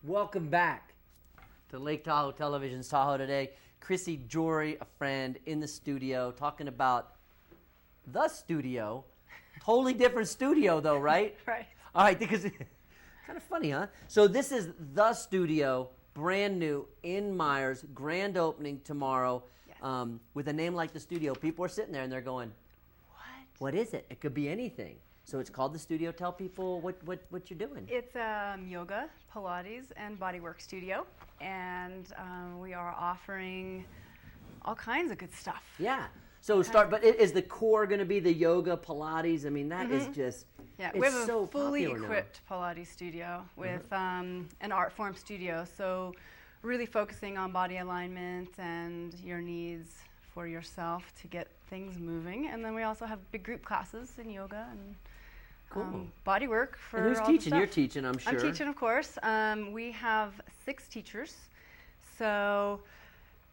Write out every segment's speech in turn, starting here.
Welcome back to Lake Tahoe Television's Tahoe Today. Chrissy Jory, a friend, in the studio, talking about the studio. Totally different studio, though, right? Right. All right, because kind of funny, huh? So this is the studio, brand new, in Myers, grand opening tomorrow. Yes. With a name like the studio, people are sitting there and they're going, what is it? It could be anything. So it's called the studio. Tell people what you're doing. It's yoga, Pilates, and bodywork studio, and we are offering all kinds of good stuff. Yeah. So but is the core going to be the yoga, Pilates? I mean, that is just, yeah. it's We have so a fully popular equipped Pilates studio with an art form studio, so really focusing on body alignment and your needs for yourself to get things moving. And then we also have big group classes in yoga and body work for And who's all teaching? the You're stuff. teaching, I'm sure. I'm teaching, of course. We have 6 teachers. So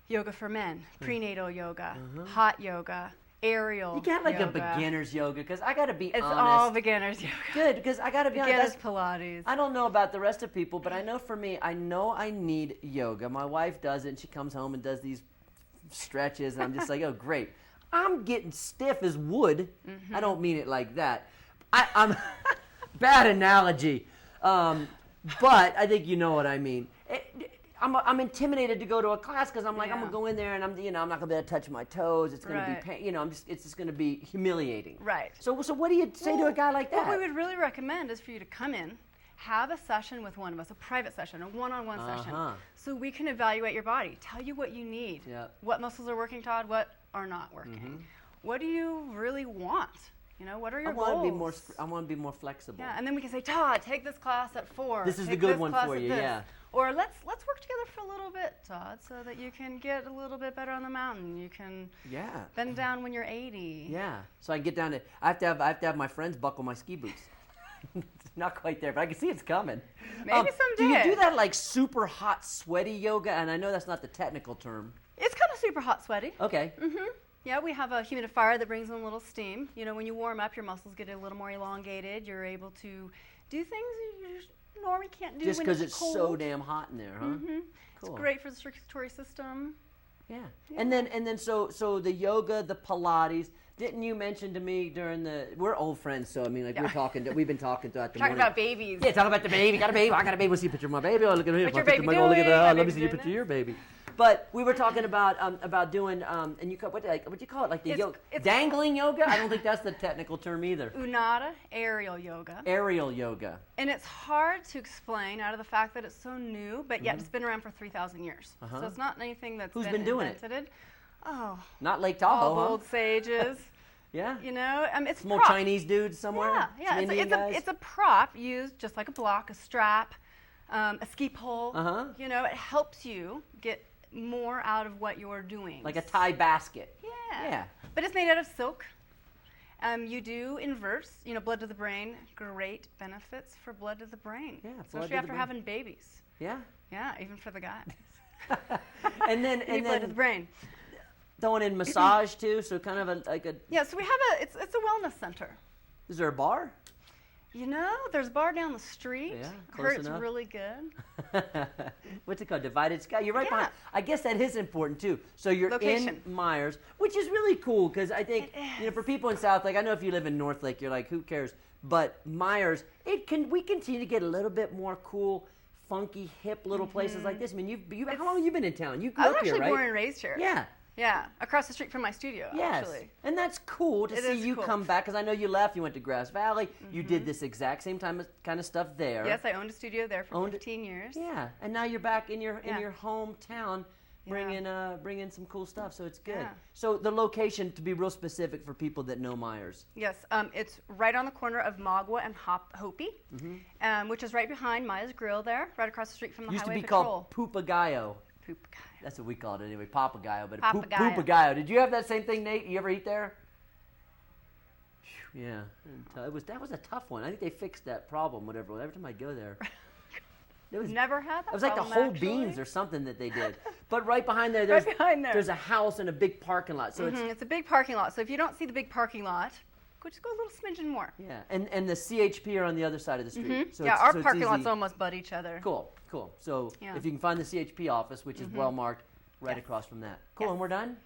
yoga for men, prenatal yoga, hot yoga, aerial You got like yoga. a beginner's yoga, because I got to be It's honest. all beginners yoga. Good, because I got to be Beginners honest. Pilates. I don't know about the rest of people, but I know for me, I know I need yoga. My wife does it, and she comes home and does these stretches, and I'm just like, oh, great. I'm getting stiff as wood. I don't mean it like that. I'm bad analogy, but I think you know what I mean. I'm intimidated to go to a class because I'm like, I'm gonna go in there and I'm not gonna be able to touch my toes. It's gonna be pain. It's just gonna be humiliating. Right. So what do you say to a guy like that? What we would really recommend is for you to come in, have a session with one of us, a private session, a one-on-one session, so we can evaluate your body, tell you what you need, what muscles are working, Todd, what are not working. What do you really want? What are your goals? I want to be more flexible. Yeah, and then we can say, Todd, take this class at 4. This is the Take good this one class for at you, this. yeah. Or let's work together for a little bit, Todd, so that you can get a little bit better on the mountain. You can bend down when you're 80. Yeah. So I get down to I have to have my friends buckle my ski boots. Not quite there, but I can see it's coming. Maybe someday. Do you do that like super hot, sweaty yoga? And I know that's not the technical term. It's kind of super hot, sweaty. Okay. Yeah, we have a humidifier that brings in a little steam. When you warm up, your muscles get a little more elongated. You're able to do things you normally can't do Just when because it's it's cold. so damn hot in there, huh? Cool. It's great for the circulatory system. Yeah. And then so the yoga, the Pilates. Didn't you mention to me we're old friends, so I mean, like we've been talking throughout the morning. Talking about babies. Yeah, talking about the baby. Got a baby. I got a baby. We'll see a picture of my baby. Oh, look at him. What's your baby doing? Look at that. Let me see a doing picture of your baby. But we were talking about doing and what do you call it? Like the yoga, dangling yoga? I don't think that's the technical term either. Unada, aerial yoga. Aerial yoga. And it's hard to explain out of the fact that it's so new, but yet it's been around for 3,000 years. So it's not anything that's been doing it? invented. Oh, Not Lake Tahoe, all the old sages. Yeah. It's some old prop. Chinese dudes somewhere. Yeah. Some Indian guys. It's a prop used just like a block, a strap, a ski pole. It helps you get more out of what you're doing. Like a Thai basket. Yeah. But it's made out of silk. You do inverse, blood to the brain. Great benefits for blood to the brain. Yeah, especially after having babies. Yeah. Yeah, even for the guys. and then blood to the brain. Throwing in massage too, so kind of like a. Yeah, so we have it's a wellness center. Is there a bar? There's a bar down the street. Yeah, I heard close enough. it's really good. What's it called? Divided Sky. You're right behind. I guess that is important too. So you're Location. in Myers, which is really cool because I think for people in South Lake, I know if you live in North Lake, you're like, who cares? But Myers, we continue to get a little bit more cool, funky, hip little places like this. I mean, how long have you been in town? You grew I was up here, actually right? born and raised here. Yeah. Yeah, across the street from my studio, Yes. actually. And that's cool to see you cool. come back, because I know you left, you went to Grass Valley, you did this exact same kind of stuff there. Yes, I owned a studio there for 15 years. Yeah, and now you're back in your hometown bringing some cool stuff, so it's good. Yeah. So the location, to be real specific for people that know Myers. Yes, it's right on the corner of Magua and Hopi, which is right behind Maya's Grill there, right across the street from the Used Highway to be Patrol. called Pupagayo. Pupagayo. That's what we called it anyway, Papagayo. But Papagayo. Pupagayo. Did you have that same thing, Nate? You ever eat there? Yeah, that was a tough one. I think they fixed that problem. Every time I go there, it was never had that. It was like the problem, whole actually. beans or something that they did. But right behind there, there's a house and a big parking lot. So it's a big parking lot. So if you don't see the big parking lot, just go a little smidgen more. Yeah, and the CHP are on the other side of the street. So yeah, it's, our so it's parking easy. lots almost butt each other. Cool. So Yeah. if you can find the CHP office, which is well marked, right Yes. across from that. Cool, Yes. and we're done?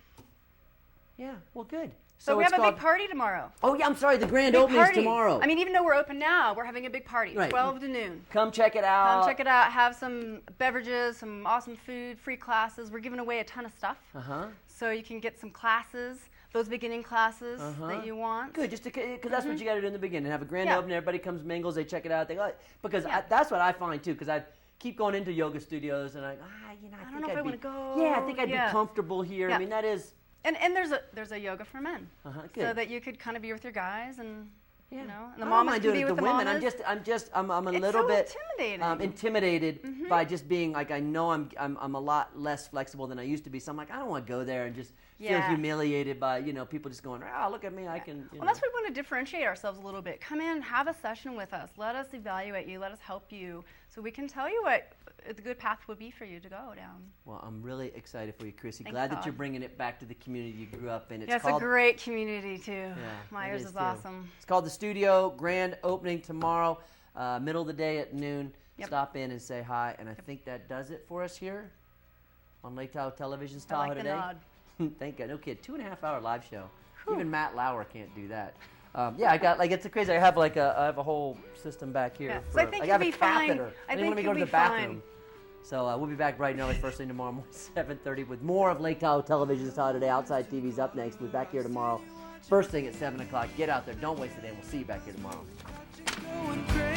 Yeah, well, good. So we it's have a called- big party tomorrow. Oh, yeah, I'm sorry, the grand Big opening's party. tomorrow. I mean, even though we're open now, we're having a big party, Right. 12 to noon. Come check it out. Come check it out. Have some beverages, some awesome food, free classes. We're giving away a ton of stuff. Uh-huh. So you can get some classes, those beginning classes that you want. Good, just because that's what you got to do in the beginning. Have a grand Yeah. opening, everybody comes, mingles, they check it out. They go, because Yeah. that's what I find, too, because I keep going into yoga studios, and I I don't think know if I'd I be, wanna go. Yeah, I think I'd Yeah. be comfortable here. Yeah. I mean, that is... And there's a yoga for men, Uh-huh, so good. that you could kind of be with your guys and Yeah. and the I don't mamas mind can doing be it with with the women. mamas. I'm a It's little so bit intimidating. intimidated by just being like, I know I'm a lot less flexible than I used to be. So I'm like, I don't want to go there and just feel Yeah. humiliated by people just going, oh, look at me, I can. Well, that's why we want to differentiate ourselves a little bit. Come in, have a session with us. Let us evaluate you. Let us help you, so we can tell you what the good path would be for you to go down. Well, I'm really excited for you, Chrissy. Thanks, Glad that Todd. you're bringing it back to the community you grew up in. Yeah, it's called, a great community too. Yeah, Myers it is too. awesome. It's called The Studio. Grand opening tomorrow, middle of the day at noon. Yep. Stop in and say hi. And I think that does it for us here on Lake Tahoe Television's I Tahoe like the Today. nod. Thank God. No kid. 2.5-hour live show. Even Matt Lauer can't do that. Yeah, I got it's crazy. I have a whole system back here. Yeah, so For, I think I you'll have be a fine. catheter. I didn't want think me to go to you'll the be fine. bathroom. So we'll be back bright and early first thing tomorrow morning, 7:30, with more of Lake Tahoe Television's Tahoe Today. Outside TV's up next. We'll be back here tomorrow, first thing at 7 o'clock. Get out there. Don't waste the day. We'll see you back here tomorrow. Going crazy.